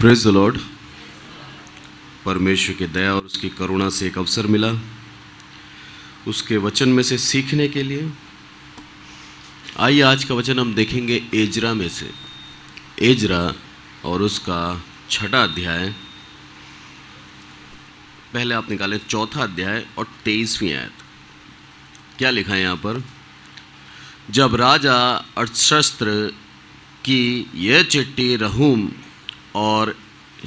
Praise the Lord. परमेश्वर की दया और उसकी करुणा से एक अवसर मिला उसके वचन में से सीखने के लिए। आइए आज का वचन हम देखेंगे एजरा में से, एजरा और उसका 6वां अध्याय। पहले आप निकालें 4वां अध्याय और 23वीं आयत। क्या लिखा है यहाँ पर? जब राजा अर्थशस्त्र की यह चिट्ठी रहूम और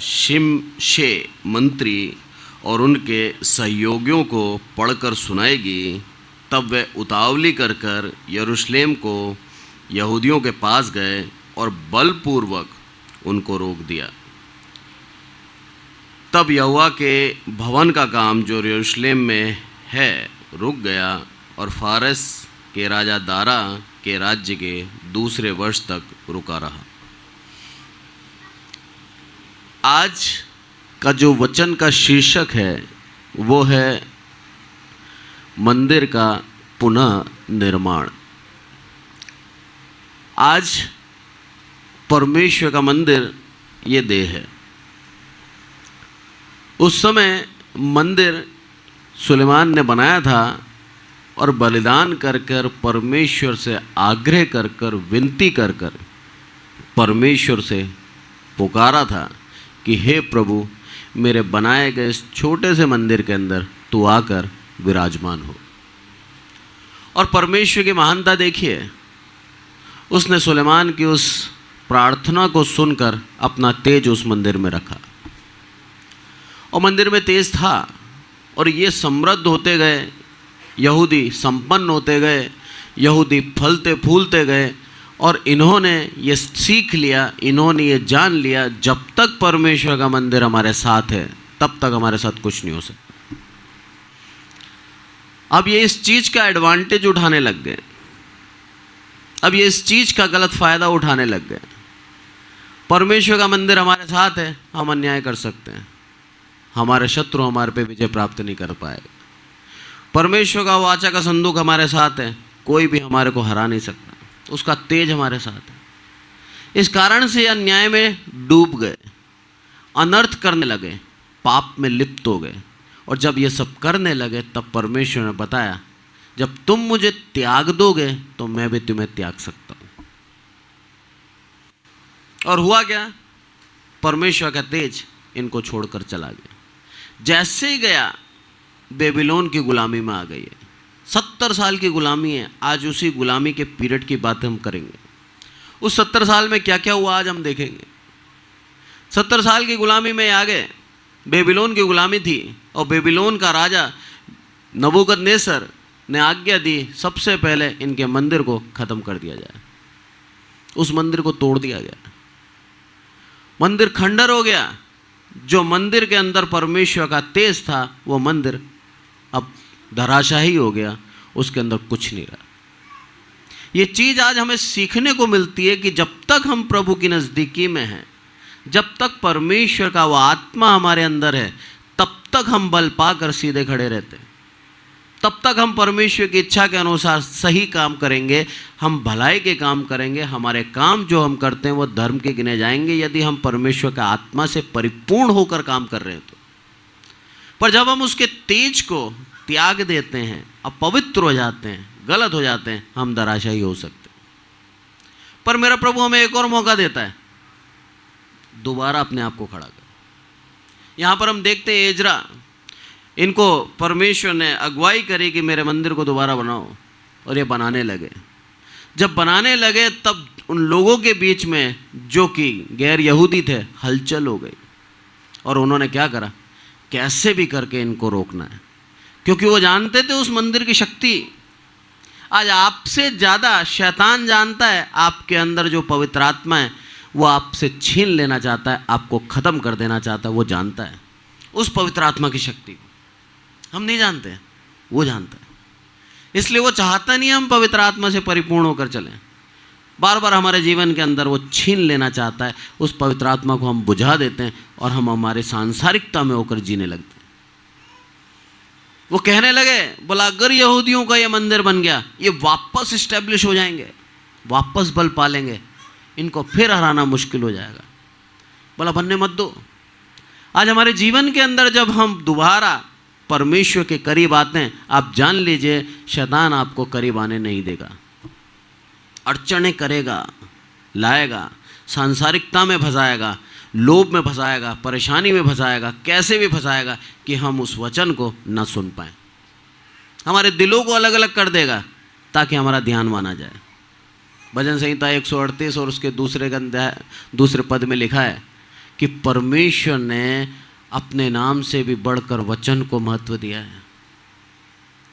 शिमशे मंत्री और उनके सहयोगियों को पढ़कर सुनाएगी, तब वे उतावली कर कर यरूशलेम को यहूदियों के पास गए और बलपूर्वक उनको रोक दिया। तब यहोवा के भवन का काम जो यरूशलेम में है रुक गया और फारस के राजा दारा के राज्य के दूसरे वर्ष तक रुका रहा। आज का जो वचन का शीर्षक है वो है मंदिर का पुनः निर्माण। आज परमेश्वर का मंदिर ये देह है। उस समय मंदिर सुलेमान ने बनाया था और बलिदान कर कर परमेश्वर से आग्रह कर कर विनती कर कर परमेश्वर से पुकारा था कि हे प्रभु, मेरे बनाए गए इस छोटे से मंदिर के अंदर तू आकर विराजमान हो। और परमेश्वर की महानता देखिए, उसने सुलेमान की उस प्रार्थना को सुनकर अपना तेज उस मंदिर में रखा और मंदिर में तेज था और ये समृद्ध होते गए, यहूदी संपन्न होते गए, यहूदी फलते फूलते गए। और इन्होंने ये सीख लिया, इन्होंने ये जान लिया, जब तक परमेश्वर का मंदिर हमारे साथ है तब तक हमारे साथ कुछ नहीं हो सकता। अब ये इस चीज़ का एडवांटेज उठाने लग गए, अब ये इस चीज़ का गलत फ़ायदा उठाने लग गए। परमेश्वर का मंदिर हमारे साथ है, हम अन्याय कर सकते हैं, हमारे शत्रु हमारे पे विजय प्राप्त नहीं कर पाएगा। परमेश्वर का वाचा का संदूक हमारे साथ है, कोई भी हमारे को हरा नहीं सकता, उसका तेज हमारे साथ है। इस कारण से अन्याय में डूब गए, अनर्थ करने लगे, पाप में लिप्त हो गए। और जब ये सब करने लगे तब परमेश्वर ने बताया, जब तुम मुझे त्याग दोगे तो मैं भी तुम्हें त्याग सकता हूं। और हुआ क्या? परमेश्वर का तेज इनको छोड़कर चला गया। जैसे ही गया बेबीलोन की गुलामी में आ गई है। 70 साल की गुलामी है। आज उसी गुलामी के पीरियड की बात हम करेंगे। उस 70 साल में क्या क्या हुआ आज हम देखेंगे। 70 साल की गुलामी में आगे बेबीलोन की गुलामी थी और बेबीलोन का राजा नबूकदनेस्सर ने आज्ञा दी, सबसे पहले इनके मंदिर को ख़त्म कर दिया जाए। उस मंदिर को तोड़ दिया गया, मंदिर खंडर हो गया। जो मंदिर के अंदर परमेश्वर का तेज था वो मंदिर अब धराशाही हो गया, उसके अंदर कुछ नहीं रहा। ये चीज़ आज हमें सीखने को मिलती है कि जब तक हम प्रभु की नज़दीकी में हैं, जब तक परमेश्वर का वो आत्मा हमारे अंदर है, तब तक हम बल पाकर सीधे खड़े रहते हैं। तब तक हम परमेश्वर की इच्छा के अनुसार सही काम करेंगे, हम भलाई के काम करेंगे, हमारे काम जो हम करते हैं वो धर्म के गिने जाएंगे, यदि हम परमेश्वर का आत्मा से परिपूर्ण होकर काम कर रहे हैं तो। पर जब हम उसके तेज को त्याग देते हैं, अपवित्र हो जाते हैं, गलत हो जाते हैं, हम धराशायी हो सकते हैं। पर मेरा प्रभु हमें एक और मौका देता है, दोबारा अपने आप को खड़ा कर। यहाँ पर हम देखते हैं एजरा, इनको परमेश्वर ने अगुवाई करी कि मेरे मंदिर को दोबारा बनाओ, और ये बनाने लगे। जब बनाने लगे तब उन लोगों के बीच में जो कि गैर यहूदी थे हलचल हो गई और उन्होंने क्या करा, कैसे भी करके इनको रोकना है, क्योंकि वो जानते थे उस मंदिर की शक्ति। आज आपसे ज़्यादा शैतान जानता है आपके अंदर जो पवित्र आत्मा है, वो आपसे छीन लेना चाहता है, आपको ख़त्म कर देना चाहता है। वो जानता है उस पवित्र आत्मा की शक्ति, हम नहीं जानते हैं, वो जानता है। इसलिए वो चाहता नहीं हम पवित्र आत्मा से परिपूर्ण होकर चलें। बार बार हमारे जीवन के अंदर वो छीन लेना चाहता है, उस पवित्र आत्मा को हम बुझा देते हैं और हम हमारे सांसारिकता में होकर जीने लगते हैं। वो कहने लगे, बोला अगर यहूदियों का ये मंदिर बन गया, ये वापस इस्टेब्लिश हो जाएंगे, वापस बल पालेंगे, इनको फिर हराना मुश्किल हो जाएगा। बोला बनने मत दो। आज हमारे जीवन के अंदर जब हम दोबारा परमेश्वर के करीब आते हैं, आप जान लीजिए शैतान आपको करीब आने नहीं देगा, अड़चने करेगा, लाएगा, सांसारिकता में फंसाएगा, लोभ में फंसाएगा, परेशानी में फंसाएगा, कैसे भी फंसाएगा कि हम उस वचन को न सुन पाएं। हमारे दिलों को अलग अलग कर देगा ताकि हमारा ध्यान माना जाए। भजन संहिता 138 और उसके दूसरे पद में लिखा है कि परमेश्वर ने अपने नाम से भी बढ़कर वचन को महत्व दिया है।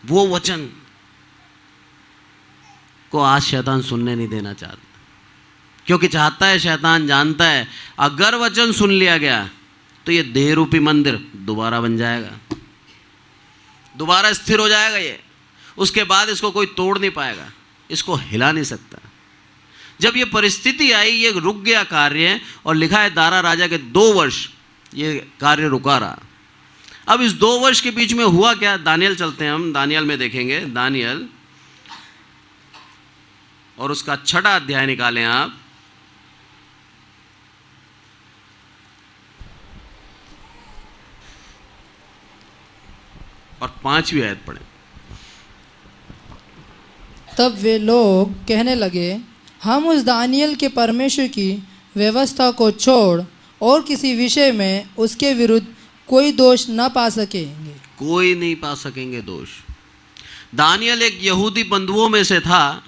वो वचन को आज शैतान सुनने नहीं देना चाहता, क्योंकि चाहता है, शैतान जानता है अगर वचन सुन लिया गया तो ये देह रूपी मंदिर दोबारा बन जाएगा, दोबारा स्थिर हो जाएगा ये, उसके बाद इसको कोई तोड़ नहीं पाएगा, इसको हिला नहीं सकता। जब ये परिस्थिति आई, ये रुक गया कार्य, और लिखा है दारा राजा के 2 वर्ष ये कार्य रुका रहा। अब इस 2 वर्ष के बीच में हुआ क्या? दानियल चलते हैं, हम दानियल में देखेंगे। दानियल और उसका 6वां अध्याय निकालें आप, और 5वीं आयत पढ़ें। तब वे लोग कहने लगे, हम उस दानियल के परमेश्वर की व्यवस्था को छोड़ और किसी विषय में उसके विरुद्ध कोई दोष न पा सकेंगे। कोई नहीं पा सकेंगे दोष। दानियल एक यहूदी बंधुओं में से था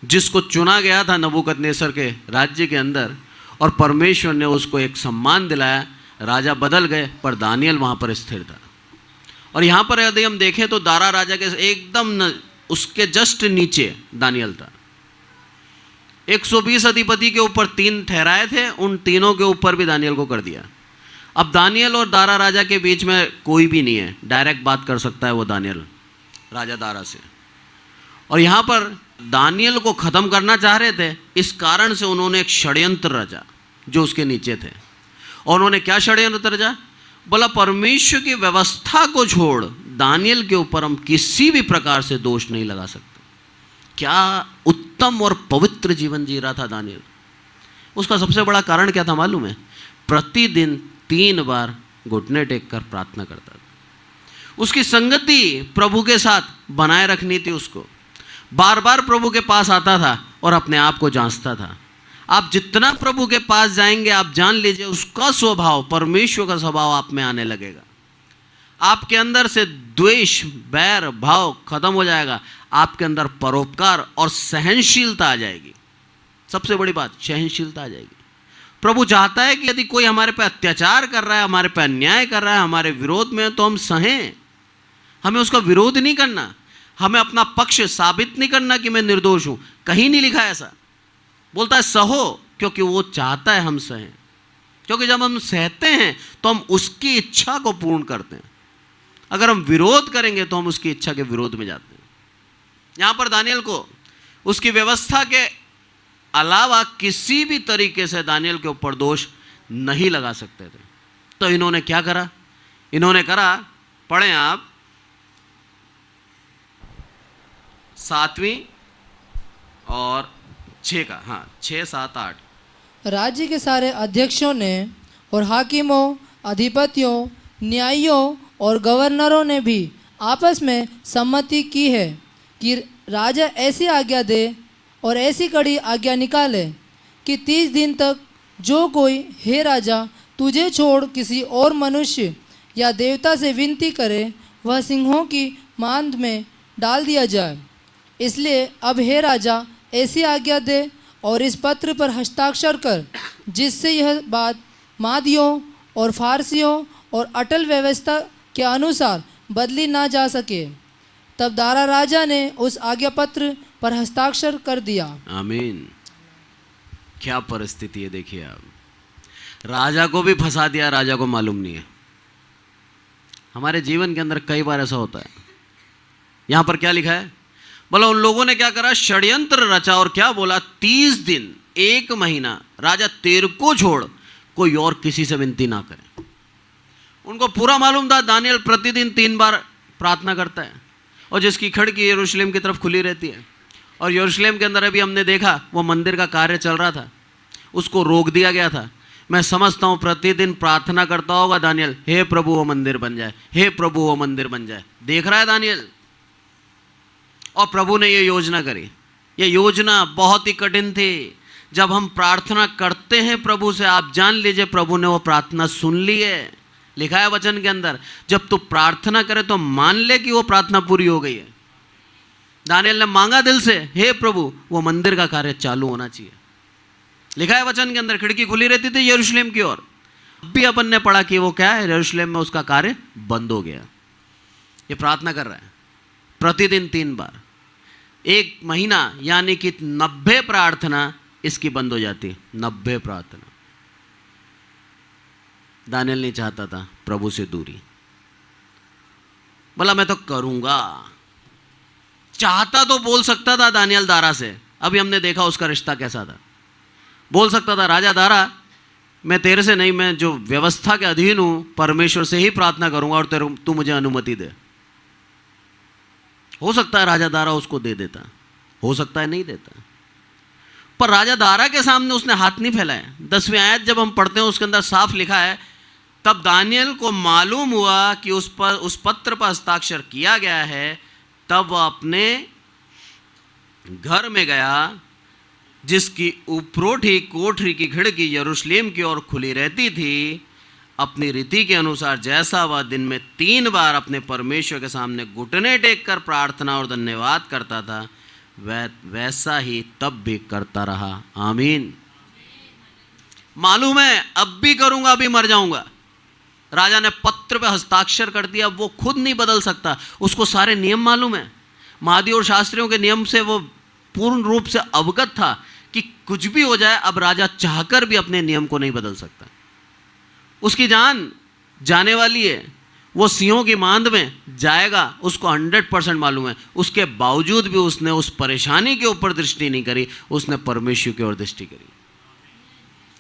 जिसको चुना गया था नबूकदनेस्सर के राज्य के अंदर, और परमेश्वर ने उसको एक सम्मान दिलाया। राजा बदल गए पर दानियल वहाँ पर स्थिर था। और यहाँ पर यदि हम देखें तो दारा राजा के एकदम उसके जस्ट नीचे दानियल था। 120 अधिपति के ऊपर 3 ठहराए थे, उन तीनों के ऊपर भी दानियल को कर दिया। अब दानियल और दारा राजा के बीच में कोई भी नहीं है, डायरेक्ट बात कर सकता है वो दानियल राजा दारा से। और यहाँ पर दानियल को ख़त्म करना चाह रहे थे, इस कारण से उन्होंने एक षड्यंत्र रचा जो उसके नीचे थे। और उन्होंने क्या षड्यंत्र रचा? बोला परमेश्वर की व्यवस्था को छोड़ दानियल के ऊपर हम किसी भी प्रकार से दोष नहीं लगा सकते। क्या उत्तम और पवित्र जीवन जी रहा था दानियल। उसका सबसे बड़ा कारण क्या था मालूम है? प्रतिदिन 3 बार घुटने टेक कर प्रार्थना करता था। उसकी संगति प्रभु के साथ बनाए रखनी थी उसको। बार बार प्रभु के पास आता था और अपने आप को जांचता था। आप जितना प्रभु के पास जाएंगे, आप जान लीजिए उसका स्वभाव, परमेश्वर का स्वभाव आप में आने लगेगा। आपके अंदर से द्वेष, बैर भाव खत्म हो जाएगा। आपके अंदर परोपकार और सहनशीलता आ जाएगी। सबसे बड़ी बात, सहनशीलता आ जाएगी। प्रभु चाहता है कि यदि कोई हमारे पे अत्याचार कर रहा है, हमारे पे अन्याय कर रहा है, हमारे विरोध में, तो हम सहें। हमें उसका विरोध नहीं करना, हमें अपना पक्ष साबित नहीं करना कि मैं निर्दोष हूं। कहीं नहीं लिखा ऐसा। बोलता है सहो, क्योंकि वो चाहता है हम सहें। क्योंकि जब हम सहते हैं तो हम उसकी इच्छा को पूर्ण करते हैं। अगर हम विरोध करेंगे तो हम उसकी इच्छा के विरोध में जाते हैं। यहां पर दानियल को उसकी व्यवस्था के अलावा किसी भी तरीके से दानियल के ऊपर दोष नहीं लगा सकते थे। तो इन्होंने क्या करा? इन्होंने करा, पढ़ें आप 7वीं और 6 का, हाँ 6, 7, 8। राज्य के सारे अध्यक्षों ने और हाकिमों, अधिपतियों, न्यायियों और गवर्नरों ने भी आपस में सम्मति की है कि राजा ऐसी आज्ञा दे और ऐसी कड़ी आज्ञा निकाले कि 30 दिन तक जो कोई हे राजा तुझे छोड़ किसी और मनुष्य या देवता से विनती करे, वह सिंहों की मांद में डाल दिया जाए। इसलिए अब हे राजा ऐसी आज्ञा दे और इस पत्र पर हस्ताक्षर कर, जिससे यह बात मादियों और फारसियों और अटल व्यवस्था के अनुसार बदली ना जा सके। तब दारा राजा ने उस आज्ञा पत्र पर हस्ताक्षर कर दिया। आमीन। क्या परिस्थिति है देखिए आप। राजा को भी फंसा दिया, राजा को मालूम नहीं है। हमारे जीवन के अंदर कई बार ऐसा होता है। यहां पर क्या लिखा है? बोला उन लोगों ने क्या करा? षड्यंत्र रचा। और क्या बोला? 30 दिन, 1 महीना राजा तेरे को छोड़ कोई और किसी से विनती ना करे। उनको पूरा मालूम था दानियल प्रतिदिन 3 बार प्रार्थना करता है, और जिसकी खिड़की यरूशलेम की तरफ खुली रहती है। और यरूशलेम के अंदर अभी हमने देखा वो मंदिर का कार्य चल रहा था, उसको रोक दिया गया था। मैं समझता हूं प्रतिदिन प्रार्थना करता होगा दानियल, हे प्रभु वो मंदिर बन जाए, हे प्रभु वो मंदिर बन जाए। देख रहा है दानियल। और प्रभु ने ये योजना करी। ये योजना बहुत ही कठिन थी। जब हम प्रार्थना करते हैं प्रभु से, आप जान लीजिए प्रभु ने वो प्रार्थना सुन ली है। लिखा है वचन के अंदर, जब तू प्रार्थना करे तो मान ले कि वो प्रार्थना पूरी हो गई है। दानियल ने मांगा दिल से, हे प्रभु वो मंदिर का कार्य चालू होना चाहिए। लिखा है वचन के अंदर, खिड़की खुली रहती थी यरूशलेम की ओर। अब भी अपन ने पढ़ा कि वो क्या है, यरूशलेम में उसका कार्य बंद हो गया। ये प्रार्थना कर रहा है प्रतिदिन 3 बार। 1 महीना यानी कि 90 प्रार्थना इसकी बंद हो जाती। 90 प्रार्थना। दानियल नहीं चाहता था प्रभु से दूरी। बोला मैं तो करूंगा। चाहता तो बोल सकता था दानियल दारा से। अभी हमने देखा उसका रिश्ता कैसा था। बोल सकता था, राजा दारा मैं तेरे से नहीं, मैं जो व्यवस्था के अधीन हूं परमेश्वर से ही प्रार्थना करूंगा और तू मुझे अनुमति दे। हो सकता है राजा दारा उसको दे देता, हो सकता है नहीं देता, पर राजा दारा के सामने उसने हाथ नहीं फैलाया। 10वीं आयत जब हम पढ़ते हैं उसके अंदर साफ लिखा है, तब दानियल को मालूम हुआ कि उस पत्र पर हस्ताक्षर किया गया है। तब वह अपने घर में गया जिसकी उपरोठी कोठरी की खिड़की यरूशलेम की ओर खुली रहती थी। अपनी रीति के अनुसार जैसा वह दिन में 3 बार अपने परमेश्वर के सामने घुटने टेक कर प्रार्थना और धन्यवाद करता था, वैसा ही तब भी करता रहा। आमीन। मालूम है अब भी करूंगा, अभी मर जाऊंगा। राजा ने पत्र पे हस्ताक्षर कर दिया। वो खुद नहीं बदल सकता, उसको सारे नियम मालूम है। महादी और शास्त्रियों के नियम से वो पूर्ण रूप से अवगत था कि कुछ भी हो जाए, अब राजा चाहकर भी अपने नियम को नहीं बदल सकता। उसकी जान जाने वाली है, वो सिंहों की मांद में जाएगा, उसको 100% मालूम है। उसके बावजूद भी उसने उस परेशानी के ऊपर दृष्टि नहीं करी, उसने परमेश्वर की ओर दृष्टि करी।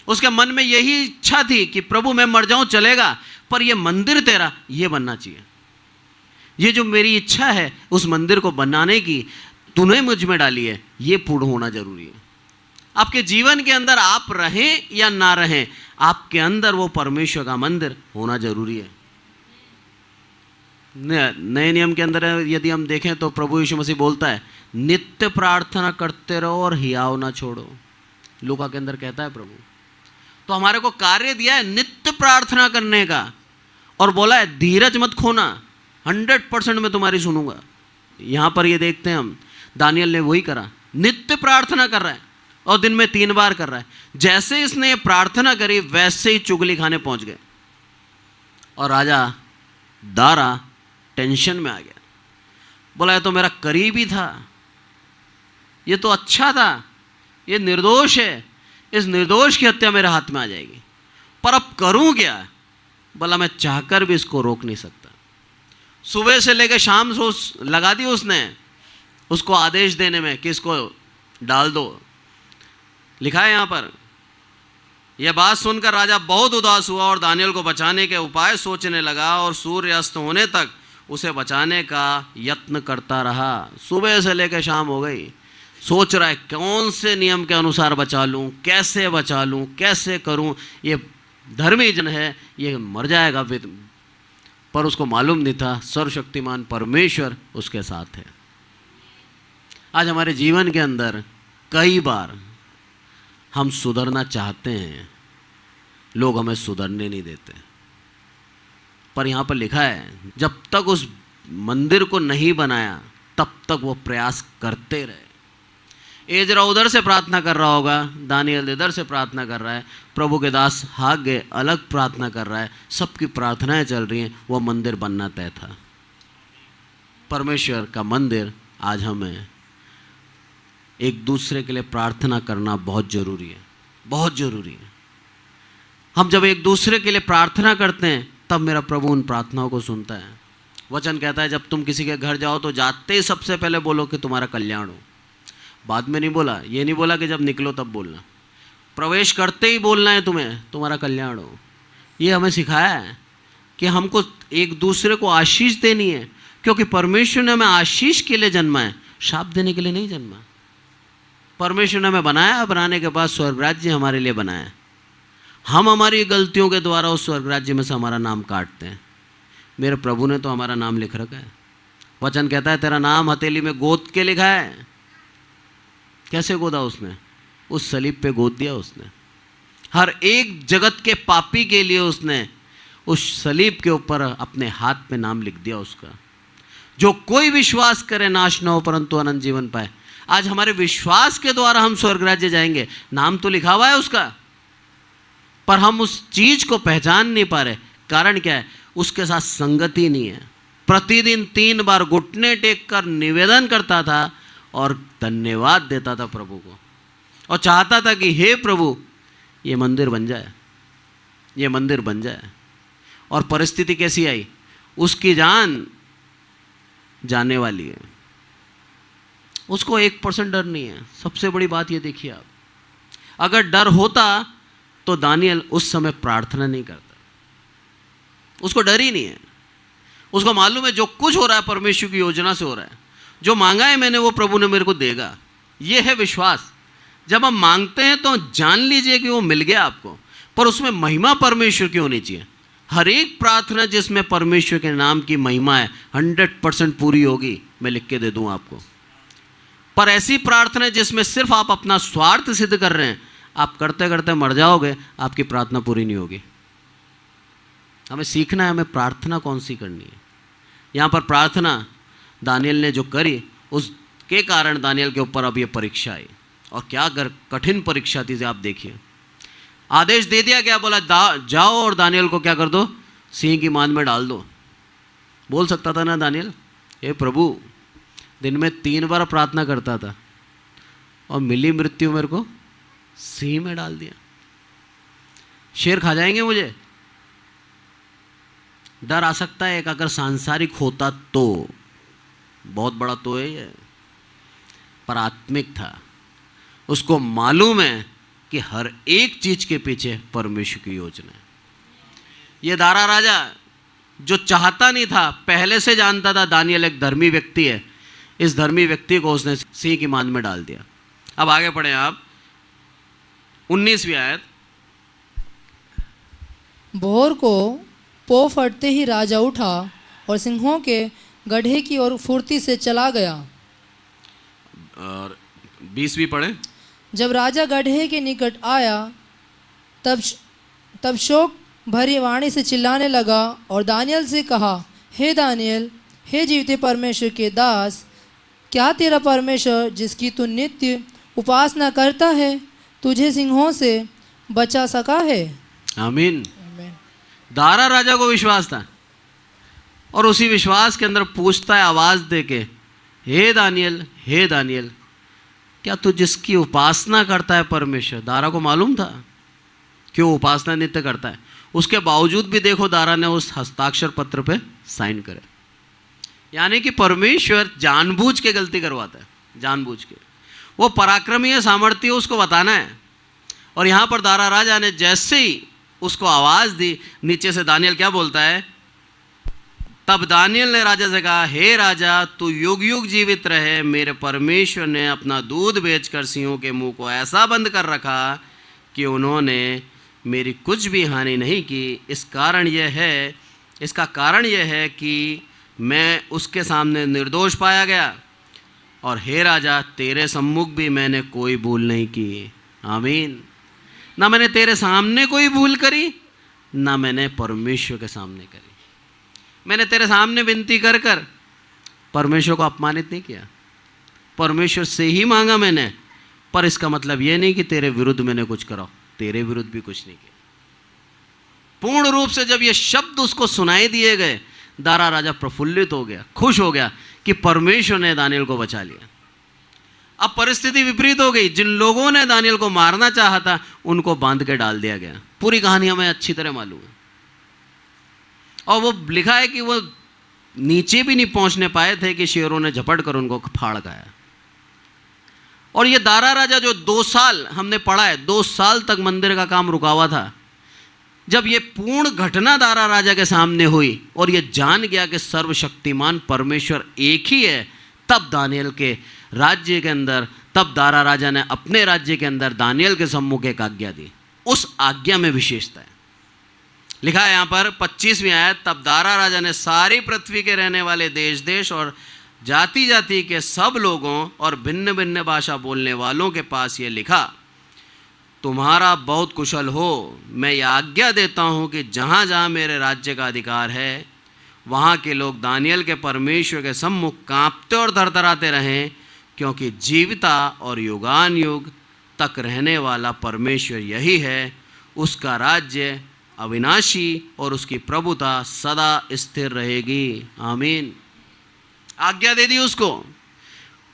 उसके मन में यही इच्छा थी कि प्रभु मैं मर जाऊं चलेगा, पर यह मंदिर तेरा ये बनना चाहिए। ये जो मेरी इच्छा है उस मंदिर को बनाने की तूने मुझ में डाली है, ये पूर्ण होना जरूरी है। आपके जीवन के अंदर आप रहें या ना रहें, आपके अंदर वो परमेश्वर का मंदिर होना जरूरी है। नए नियम के अंदर यदि हम देखें तो प्रभु यीशु मसीह बोलता है, नित्य प्रार्थना करते रहो और हियाव ना छोड़ो। लूका के अंदर कहता है प्रभु। तो हमारे को कार्य दिया है नित्य प्रार्थना करने का, और बोला है धीरज मत खोना, 100% मैं तुम्हारी सुनूंगा। यहां पर ये देखते हैं हम, दानियल ने वही करा, नित्य प्रार्थना कर रहा है और दिन में 3 बार कर रहा है। जैसे इसने ये प्रार्थना करी वैसे ही चुगली खाने पहुंच गए और राजा दारा टेंशन में आ गया। बोला ये तो मेरा करीबी था, ये तो अच्छा था, ये निर्दोष है, इस निर्दोष की हत्या मेरे हाथ में आ जाएगी, पर अब करूं क्या? बोला मैं चाहकर भी इसको रोक नहीं सकता। सुबह से लेकर शाम से लगा दी उसने उसको आदेश देने में कि इसको डाल दो। लिखा है यहां पर, यह बात सुनकर राजा बहुत उदास हुआ और दानियल को बचाने के उपाय सोचने लगा और सूर्य अस्त होने तक उसे बचाने का यत्न करता रहा। सुबह से लेकर शाम हो गई, सोच रहा है कौन से नियम के अनुसार बचा लूं, कैसे बचा लूं, कैसे करूं, ये धर्मी जन है, ये मर जाएगा। पर उसको मालूम नहीं था सर्वशक्तिमान परमेश्वर उसके साथ है। आज हमारे जीवन के अंदर कई बार हम सुधरना चाहते हैं, लोग हमें सुधरने नहीं देते। पर यहाँ पर लिखा है जब तक उस मंदिर को नहीं बनाया तब तक वो प्रयास करते रहे। एजरा उधर से प्रार्थना कर रहा होगा, दानियल इधर से प्रार्थना कर रहा है, प्रभु के दास हागे अलग प्रार्थना कर रहा है, सबकी प्रार्थनाएं चल रही हैं, वो मंदिर बनना तय था। परमेश्वर का मंदिर आज हमें एक दूसरे के लिए प्रार्थना करना बहुत ज़रूरी है, बहुत ज़रूरी है। हम जब एक दूसरे के लिए प्रार्थना करते हैं तब मेरा प्रभु उन प्रार्थनाओं को सुनता है। वचन कहता है जब तुम किसी के घर जाओ तो जाते ही सबसे पहले बोलो कि तुम्हारा कल्याण हो। बाद में नहीं बोला, ये नहीं बोला कि जब निकलो तब बोलना, प्रवेश करते ही बोलना है तुम्हें तुम्हारा कल्याण हो। ये हमें सिखाया है कि हमको एक दूसरे को आशीष देनी है, क्योंकि परमेश्वर ने हमें आशीष के लिए जन्मा है, शाप देने के लिए नहीं जन्मा। परमेश्वर ने हमें बनाया, बनाने के बाद स्वर्ग राज्य हमारे लिए बनाया। हम हमारी गलतियों के द्वारा उस स्वर्ग राज्य में से हमारा नाम काटते हैं। मेरे प्रभु ने तो हमारा नाम लिख रखा है। वचन कहता है तेरा नाम हथेली में गोद के लिखा है। कैसे गोदा उसने? उस सलीब पे गोद दिया उसने। हर एक जगत के पापी के लिए उसने उस सलीब के ऊपर अपने हाथ पे नाम लिख दिया उसका। जो कोई विश्वास करे नाश न हो परंतु अनंत जीवन पाए। आज हमारे विश्वास के द्वारा हम स्वर्ग राज्य जाएंगे, नाम तो लिखा हुआ है उसका, पर हम उस चीज को पहचान नहीं पा रहे। कारण क्या है? उसके साथ संगति नहीं है। प्रतिदिन 3 बार घुटने टेक कर निवेदन करता था और धन्यवाद देता था प्रभु को, और चाहता था कि हे प्रभु ये मंदिर बन जाए, ये मंदिर बन जाए। और परिस्थिति कैसी आई? उसकी जान जाने वाली है, उसको 1% डर नहीं है। सबसे बड़ी बात ये देखिए आप, अगर डर होता तो दानियल उस समय प्रार्थना नहीं करता। उसको डर ही नहीं है। उसको मालूम है जो कुछ हो रहा है परमेश्वर की योजना से हो रहा है। जो मांगा है मैंने वो प्रभु ने मेरे को देगा। ये है विश्वास। जब हम मांगते हैं तो जान लीजिए कि वो मिल गया आपको, पर उसमें महिमा परमेश्वर की होनी चाहिए। हर एक प्रार्थना जिसमें परमेश्वर के नाम की महिमा है 100% पूरी होगी, मैं लिख के दे दूं आपको। पर ऐसी प्रार्थना जिसमें सिर्फ आप अपना स्वार्थ सिद्ध कर रहे हैं, आप करते करते मर जाओगे, आपकी प्रार्थना पूरी नहीं होगी। हमें सीखना है हमें प्रार्थना कौन सी करनी है। यहाँ पर प्रार्थना दानियल ने जो करी, उसके कारण दानियल के ऊपर अब ये परीक्षा आई। और क्या कठिन परीक्षा थी, आप देखिए। आदेश दे दिया गया, बोला जाओ और दानियल को क्या कर दो, सिंह की मान में डाल दो। बोल सकता था ना दानियल, हे प्रभु दिन में 3 बार प्रार्थना करता था और मिली मृत्यु मेरे को सिंह में डाल दिया, शेर खा जाएंगे मुझे। डर आ सकता है एक, अगर सांसारिक होता तो, बहुत बड़ा तो है ये, पर आत्मिक था। उसको मालूम है कि हर एक चीज के पीछे परमेश्वर की योजना है। ये दारा राजा जो चाहता नहीं था, पहले से जानता था दानियल एक धर्मी व्यक्ति है। इस धर्मी व्यक्ति को उसने सिंह की मान में डाल दिया। अब आगे पढ़े आप 19वीं आयत। भोर को पौ फटते ही राजा उठा और सिंहों के गड्ढे की ओर फुर्ती से चला गया। और 20वीं पढ़े। जब राजा गड्ढे के निकट आया तब शोक भरी वाणी से चिल्लाने लगा और दानियल से कहा, हे दानियल, हे जीवते परमेश्वर के दास, क्या तेरा परमेश्वर जिसकी तू नित्य उपासना करता है तुझे सिंहों से बचा सका है? आमीन। दारा राजा को विश्वास था और उसी विश्वास के अंदर पूछता है आवाज दे के, हे दानियल, हे दानियल, क्या तू जिसकी उपासना करता है परमेश्वर। दारा को मालूम था क्यों उपासना नित्य करता है। उसके बावजूद भी देखो दारा ने उस हस्ताक्षर पत्र पे साइन करे। यानी कि परमेश्वर जानबूझ के गलती करवाता है, जानबूझ के। वो पराक्रमी है, सामर्थ्य है, उसको बताना है। और यहाँ पर दारा राजा ने जैसे ही उसको आवाज दी, नीचे से दानियल क्या बोलता है, तब दानियल ने राजा से कहा, हे राजा, तू युग युग जीवित रहे। मेरे परमेश्वर ने अपना दूध बेचकर सिंहों के मुंह को ऐसा बंद कर रखा कि उन्होंने मेरी कुछ भी हानि नहीं की। इसका कारण यह है कि मैं उसके सामने निर्दोष पाया गया, और हे राजा, तेरे सम्मुख भी मैंने कोई भूल नहीं की। आमीन। ना मैंने तेरे सामने कोई भूल करी, ना मैंने परमेश्वर के सामने करी। मैंने तेरे सामने विनती कर कर परमेश्वर को अपमानित नहीं किया। परमेश्वर से ही मांगा मैंने, पर इसका मतलब यह नहीं कि तेरे विरुद्ध मैंने कुछ करा। तेरे विरुद्ध भी कुछ नहीं किया। पूर्ण रूप से जब ये शब्द उसको सुनाई दिए गए, दारा राजा प्रफुल्लित हो गया, खुश हो गया कि परमेश्वर ने दानियल को बचा लिया। अब परिस्थिति विपरीत हो गई। जिन लोगों ने दानियल को मारना चाहा था, उनको बांध के डाल दिया गया। पूरी कहानी हमें अच्छी तरह मालूम है। और वो लिखा है कि वो नीचे भी नहीं पहुंचने पाए थे कि शेरों ने झपट कर उनको फाड़ खाया। और ये दारा राजा जो 2 साल हमने पढ़ा है, 2 साल तक मंदिर का काम रुका हुआ था। जब ये पूर्ण घटना दारा राजा के सामने हुई और ये जान गया कि सर्वशक्तिमान परमेश्वर एक ही है, तब दानियल के राज्य के अंदर, तब दारा राजा ने अपने राज्य के अंदर दानियल के सम्मुख एक आज्ञा दी। उस आज्ञा में विशेषता है। लिखा है यहाँ पर 25वीं आयत, तब दारा राजा ने सारी पृथ्वी के रहने वाले देश देश और जाति जाति के सब लोगों और भिन्न भिन्न भाषा बोलने वालों के पास ये लिखा, तुम्हारा बहुत कुशल हो, मैं ये आज्ञा देता हूँ कि जहाँ जहाँ मेरे राज्य का अधिकार है वहाँ के लोग दानियल के परमेश्वर के सम्मुख कांपते और थरथराते रहें, क्योंकि जीविता और युगान युग तक रहने वाला परमेश्वर यही है। उसका राज्य अविनाशी और उसकी प्रभुता सदा स्थिर रहेगी। आमीन। आज्ञा दे दी उसको,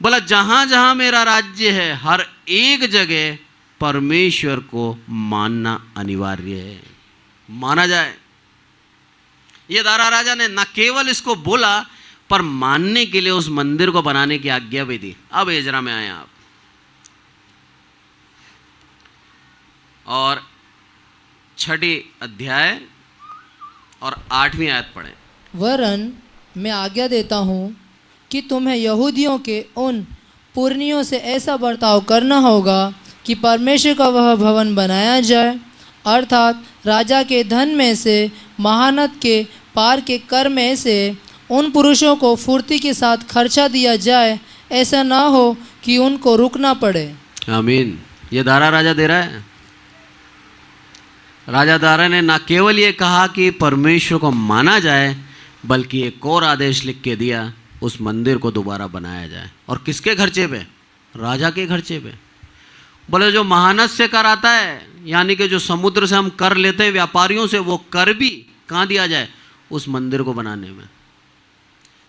बोला जहाँ जहाँ मेरा राज्य है हर एक जगह परमेश्वर को मानना अनिवार्य है, माना जाए। ये दारा राजा ने न केवल इसको बोला पर मानने के लिए उस मंदिर को बनाने की आज्ञा भी दी। अब एजरा में आए आप और 6 अध्याय और 8वीं आयत पढ़ें। वरन मैं आज्ञा देता हूँ कि तुम्हें यहूदियों के उन पुरनियों से ऐसा बर्ताव करना होगा कि परमेश्वर का वह भवन बनाया जाए, अर्थात राजा के धन में से, महानत के पार के कर में से उन पुरुषों को फुर्ती के साथ खर्चा दिया जाए, ऐसा ना हो कि उनको रुकना पड़े। आमीन। ये दारा राजा दे रहा है। राजा दारा ने ना केवल ये कहा कि परमेश्वर को माना जाए, बल्कि एक और आदेश लिख के दिया, उस मंदिर को दोबारा बनाया जाए। और किसके खर्चे पे? राजा के खर्चे पे। बोले जो महानत से कर आता है, यानी कि जो समुद्र से हम कर लेते हैं व्यापारियों से, वो कर भी कहाँ दिया जाए? उस मंदिर को बनाने में।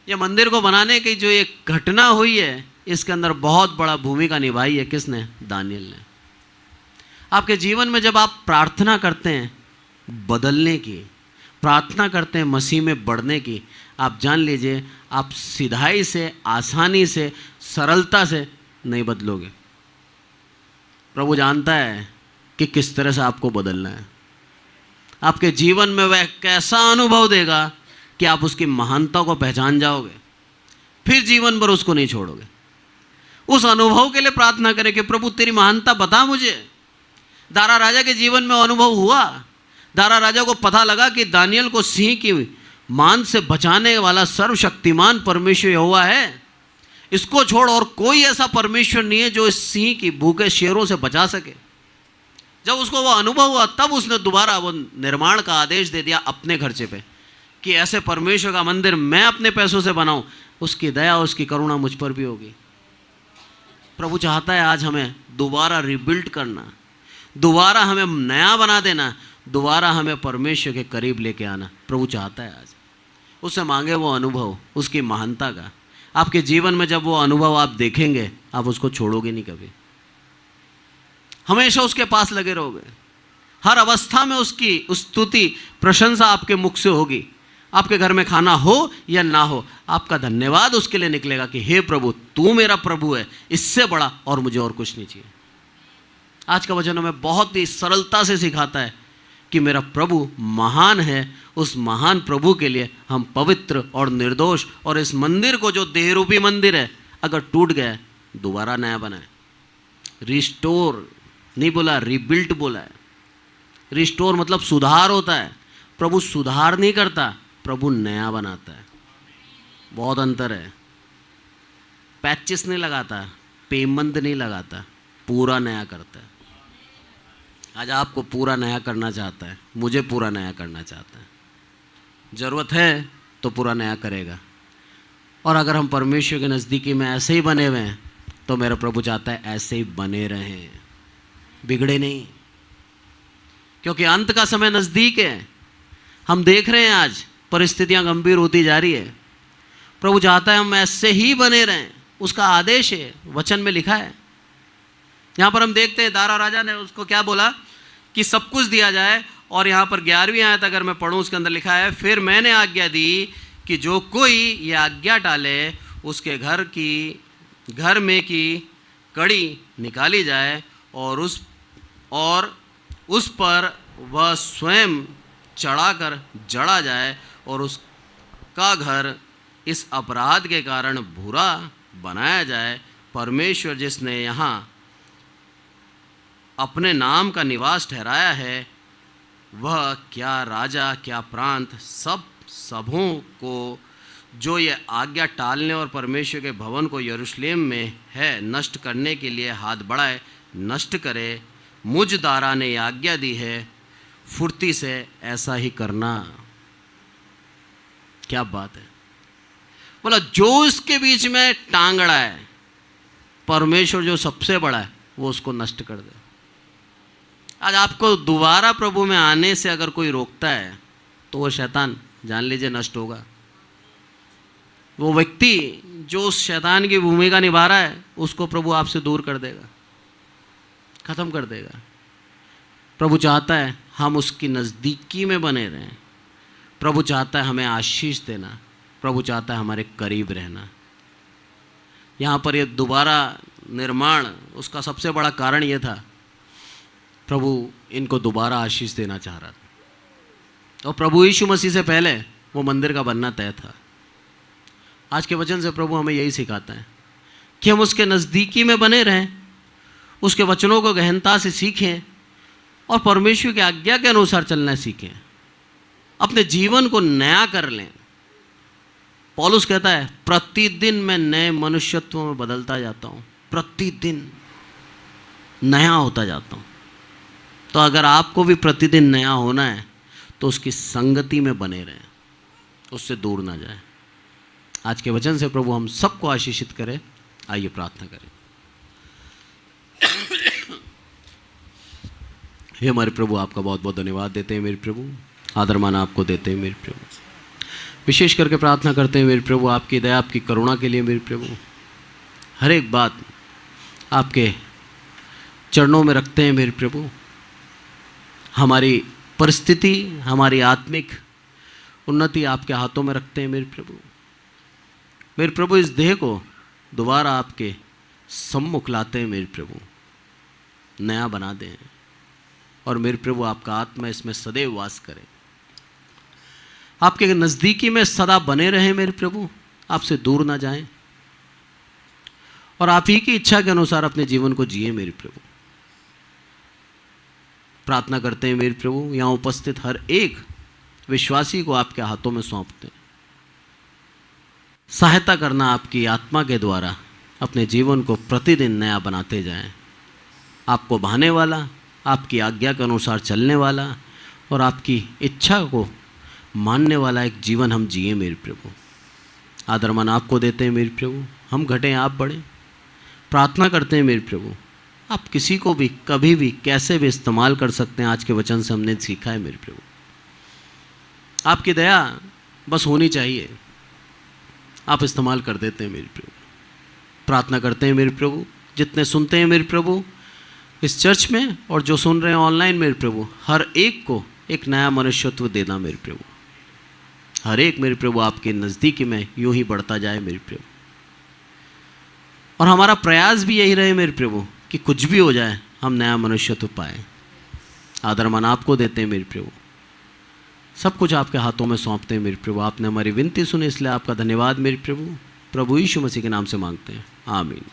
ये मंदिर को बनाने की जो एक घटना हुई है, इसके अंदर बहुत बड़ा भूमिका निभाई है। किसने? दानियल ने। आपके जीवन में जब आप प्रार्थना करते हैं बदलने की, प्रार्थना करते हैं मसीह में बढ़ने की, आप जान लीजिए आप सीधाई से, आसानी से, सरलता से नहीं बदलोगे। प्रभु जानता है कि किस तरह से आपको बदलना है। आपके जीवन में वह कैसा अनुभव देगा कि आप उसकी महानता को पहचान जाओगे, फिर जीवन भर उसको नहीं छोड़ोगे। उस अनुभव के लिए प्रार्थना करें कि प्रभु तेरी महानता बता मुझे। दारा राजा के जीवन में अनुभव हुआ। दारा राजा को पता लगा कि दानियल को सिंह की मान से बचाने वाला सर्वशक्तिमान परमेश्वर यहोवा है। इसको छोड़ और कोई ऐसा परमेश्वर नहीं है जो इस सिंह की भूखे शेरों से बचा सके। जब उसको वो अनुभव हुआ, तब उसने दोबारा वो निर्माण का आदेश दे दिया अपने खर्चे पे कि ऐसे परमेश्वर का मंदिर मैं अपने पैसों से बनाऊं, उसकी दया, उसकी करुणा मुझ पर भी होगी। प्रभु चाहता है आज हमें दोबारा रिबिल्ड करना, दोबारा हमें नया बना देना, दोबारा हमें परमेश्वर के करीब लेके आना। प्रभु चाहता है आज उससे मांगे वो अनुभव उसकी महानता का। आपके जीवन में जब वो अनुभव आप देखेंगे, आप उसको छोड़ोगे नहीं कभी, हमेशा उसके पास लगे रहोगे। हर अवस्था में उसकी स्तुति, प्रशंसा आपके मुख से होगी। आपके घर में खाना हो या ना हो, आपका धन्यवाद उसके लिए निकलेगा कि हे प्रभु, तू मेरा प्रभु है, इससे बड़ा और मुझे और कुछ नहीं चाहिए। आज का वचन हमें बहुत ही सरलता से सिखाता है कि मेरा प्रभु महान है। उस महान प्रभु के लिए हम पवित्र और निर्दोष, और इस मंदिर को जो देहरूपी मंदिर है, अगर टूट गया दोबारा नया बनाए। रिस्टोर नहीं बोला, रिबिल्ट बोला है। रिस्टोर मतलब सुधार होता है। प्रभु सुधार नहीं करता, प्रभु नया बनाता है। बहुत अंतर है। पैचेस नहीं लगाता, पेमंद नहीं लगाता, पूरा नया करता है। आज आपको पूरा नया करना चाहता है, मुझे पूरा नया करना चाहता है। ज़रूरत है तो पूरा नया करेगा। और अगर हम परमेश्वर के नज़दीकी में ऐसे ही बने हुए हैं, तो मेरा प्रभु चाहता है ऐसे ही बने रहें, बिगड़े नहीं, क्योंकि अंत का समय नज़दीक है। हम देख रहे हैं आज परिस्थितियां गंभीर होती जा रही है। प्रभु चाहता है हम ऐसे ही बने रहें, उसका आदेश है, वचन में लिखा है। यहाँ पर हम देखते हैं दारा राजा ने उसको क्या बोला कि सब कुछ दिया जाए। और यहाँ पर 11वीं आयत अगर मैं पढ़ूँ, उसके अंदर लिखा है, फिर मैंने आज्ञा दी कि जो कोई ये आज्ञा टाले, उसके घर में की कड़ी निकाली जाए और उस पर वह स्वयं चढ़ाकर जड़ा जाए, और उसका घर इस अपराध के कारण बुरा बनाया जाए। परमेश्वर जिसने यहाँ अपने नाम का निवास ठहराया है, वह क्या राजा क्या प्रांत सबों को जो ये आज्ञा टालने और परमेश्वर के भवन को यरूशलेम में है नष्ट करने के लिए हाथ बढ़ाए, नष्ट करे। मुझ दारा ने आज्ञा दी है, फुर्ती से ऐसा ही करना। क्या बात है। बोला जो इसके बीच में टांग अड़ा है, परमेश्वर जो सबसे बड़ा है वो उसको नष्ट कर दे। आज आपको दोबारा प्रभु में आने से अगर कोई रोकता है तो वो शैतान जान लीजिए नष्ट होगा। वो व्यक्ति जो उस शैतान की भूमिका निभा रहा है उसको प्रभु आपसे दूर कर देगा, खत्म कर देगा। प्रभु चाहता है हम उसकी नज़दीकी में बने रहें। प्रभु चाहता है हमें आशीष देना। प्रभु चाहता है हमारे करीब रहना। यहाँ पर ये दोबारा निर्माण उसका सबसे बड़ा कारण ये था, प्रभु इनको दोबारा आशीष देना चाह रहा था। और प्रभु यीशु मसीह से पहले वो मंदिर का बनना तय था। आज के वचन से प्रभु हमें यही सिखाता है कि हम उसके नज़दीकी में बने रहें, उसके वचनों को गहनता से सीखें और परमेश्वर की आज्ञा के अनुसार चलना सीखें। अपने जीवन को नया कर लें। पौलुस कहता है प्रतिदिन मैं नए मनुष्यत्व में बदलता जाता हूँ, प्रतिदिन नया होता जाता हूँ। तो अगर आपको भी प्रतिदिन नया होना है तो उसकी संगति में बने रहें, उससे दूर ना जाएं। आज के वचन से प्रभु हम सबको आशीषित करे। आइए प्रार्थना करें। हे हमारे प्रभु, आपका बहुत बहुत धन्यवाद देते हैं मेरे प्रभु, आदर मान आपको देते हैं मेरे प्रभु। विशेष करके प्रार्थना करते हैं मेरे प्रभु आपकी दया आपकी करुणा के लिए मेरे प्रभु। हर एक बात आपके चरणों में रखते हैं मेरे प्रभु। हमारी परिस्थिति हमारी आत्मिक उन्नति आपके हाथों में रखते हैं मेरे प्रभु। मेरे प्रभु इस देह को दोबारा आपके सम्मुख लाते हैं मेरे प्रभु, नया बना दें। और मेरे प्रभु आपका आत्मा इसमें सदैव वास करे, आपके नज़दीकी में सदा बने रहें मेरे प्रभु, आपसे दूर ना जाएं और आप ही की इच्छा के अनुसार अपने जीवन को जिए मेरे प्रभु। प्रार्थना करते हैं मेरे प्रभु, यहाँ उपस्थित हर एक विश्वासी को आपके हाथों में सौंपते हैं। सहायता करना आपकी आत्मा के द्वारा अपने जीवन को प्रतिदिन नया बनाते जाएं। आपको भाने वाला, आपकी आज्ञा के अनुसार चलने वाला और आपकी इच्छा को मानने वाला एक जीवन हम जिए मेरे प्रभु। आदर मान आपको देते हैं मेरे प्रभु। हम घटें आप बढ़ें। प्रार्थना करते हैं मेरे प्रभु, आप किसी को भी कभी भी कैसे भी इस्तेमाल कर सकते हैं। आज के वचन से हमने सीखा है मेरे प्रभु। आपकी दया बस होनी चाहिए, आप इस्तेमाल कर देते हैं मेरे प्रभु। प्रार्थना करते हैं मेरे प्रभु, जितने सुनते हैं मेरे प्रभु इस चर्च में और जो सुन रहे हैं ऑनलाइन मेरे प्रभु, हर एक को एक नया मनुष्यत्व देना मेरे प्रभु। हर एक मेरे प्रभु आपके नज़दीकी में यूं ही बढ़ता जाए मेरे प्रभु। और हमारा प्रयास भी यही रहे मेरे प्रभु कि कुछ भी हो जाए हम नया मनुष्यत्व पाए। आदर मान आपको देते हैं मेरे प्रभु। सब कुछ आपके हाथों में सौंपते हैं मेरे प्रभु। आपने हमारी विनती सुनी इसलिए आपका धन्यवाद मेरे प्रभु। प्रभु यीशु मसीह के नाम से मांगते हैं, आमीन।